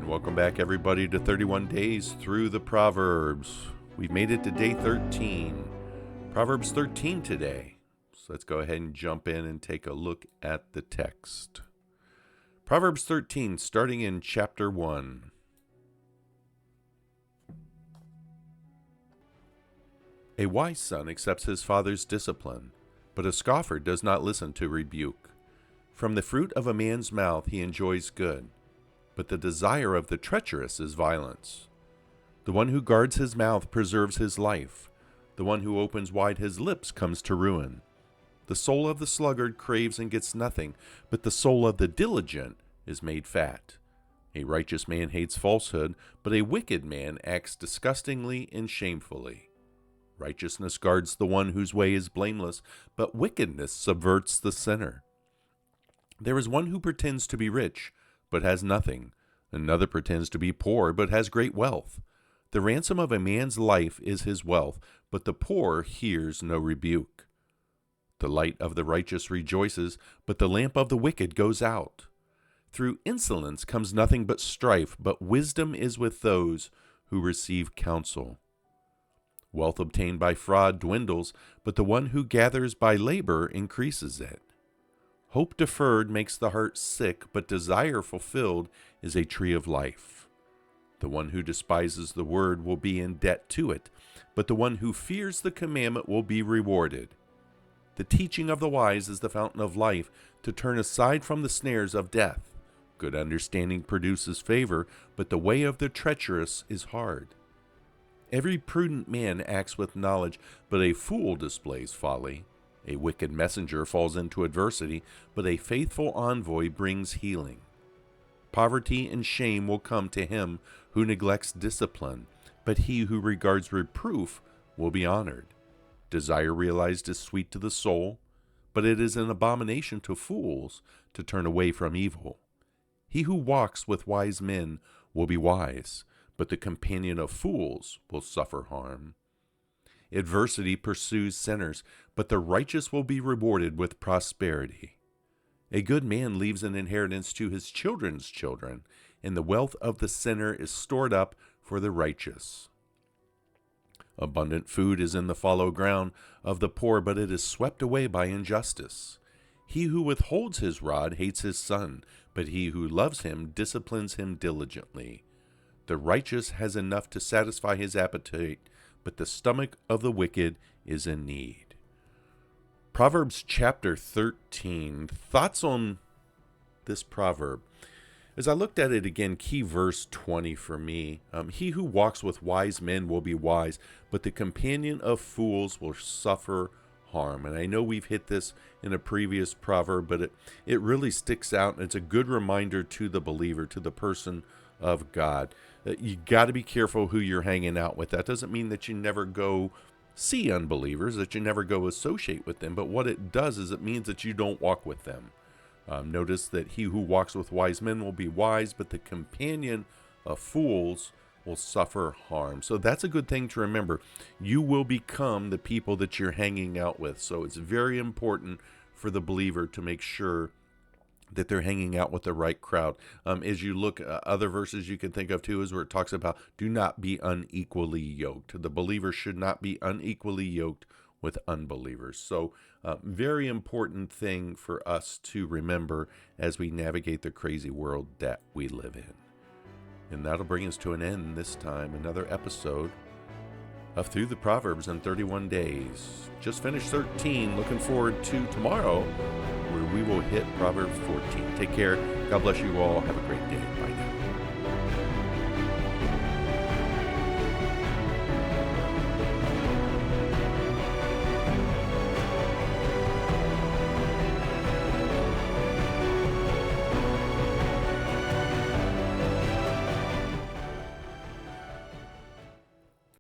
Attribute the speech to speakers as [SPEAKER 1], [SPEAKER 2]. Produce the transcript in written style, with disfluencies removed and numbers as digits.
[SPEAKER 1] Welcome back, everybody, to 31 Days Through the Proverbs. We've made it to day 13. Proverbs 13 today. So let's go ahead and jump in and take a look at the text. Proverbs 13, starting in chapter 1. A wise son accepts his father's discipline, but a scoffer does not listen to rebuke. From the fruit of a man's mouth he enjoys good, but the desire of the treacherous is violence. The one who guards his mouth preserves his life. The one who opens wide his lips comes to ruin. The soul of the sluggard craves and gets nothing, but the soul of the diligent is made fat. A righteous man hates falsehood, but a wicked man acts disgustingly and shamefully. Righteousness guards the one whose way is blameless, but wickedness subverts the sinner. There is one who pretends to be rich, but has nothing. Another pretends to be poor, but has great wealth. The ransom of a man's life is his wealth, but the poor hears no rebuke. The light of the righteous rejoices, but the lamp of the wicked goes out. Through insolence comes nothing but strife, but wisdom is with those who receive counsel. Wealth obtained by fraud dwindles, but the one who gathers by labor increases it. Hope deferred makes the heart sick, but desire fulfilled is a tree of life. The one who despises the word will be in debt to it, but the one who fears the commandment will be rewarded. The teaching of the wise is the fountain of life, to turn aside from the snares of death. Good understanding produces favor, but the way of the treacherous is hard. Every prudent man acts with knowledge, but a fool displays folly. A wicked messenger falls into adversity, but a faithful envoy brings healing. Poverty and shame will come to him who neglects discipline, but he who regards reproof will be honored. Desire realized is sweet to the soul, but it is an abomination to fools to turn away from evil. He who walks with wise men will be wise, but the companion of fools will suffer harm. Adversity pursues sinners, but the righteous will be rewarded with prosperity. A good man leaves an inheritance to his children's children, and the wealth of the sinner is stored up for the righteous. Abundant food is in the fallow ground of the poor, but it is swept away by injustice. He who withholds his rod hates his son, but he who loves him disciplines him diligently. The righteous has enough to satisfy his appetite, but the stomach of the wicked is in need. Proverbs chapter 13. Thoughts on this proverb? As I looked at it again, key verse 20 for me. He who walks with wise men will be wise, but the companion of fools will suffer harm. And I know we've hit this in a previous proverb, but it really sticks out, and it's a good reminder to the believer, to the person of God. You got to be careful who you're hanging out with. That doesn't mean that you never go see unbelievers, that you never go associate with them, but what it does is it means that you don't walk with them. Notice that he who walks with wise men will be wise, but the companion of fools will suffer harm. So that's a good thing to remember. You will become the people that you're hanging out with. So it's very important for the believer to make sure that they're hanging out with the right crowd. As you look, other verses you can think of too is where it talks about do not be unequally yoked. The believer should not be unequally yoked with unbelievers. So very important thing for us to remember as we navigate the crazy world that we live in. And that'll bring us to an end this time, another episode of Through the Proverbs in 31 Days. Just finished 13, looking forward to tomorrow where we will hit Proverbs 14. Take care. God bless you all. Have a great day. Bye now.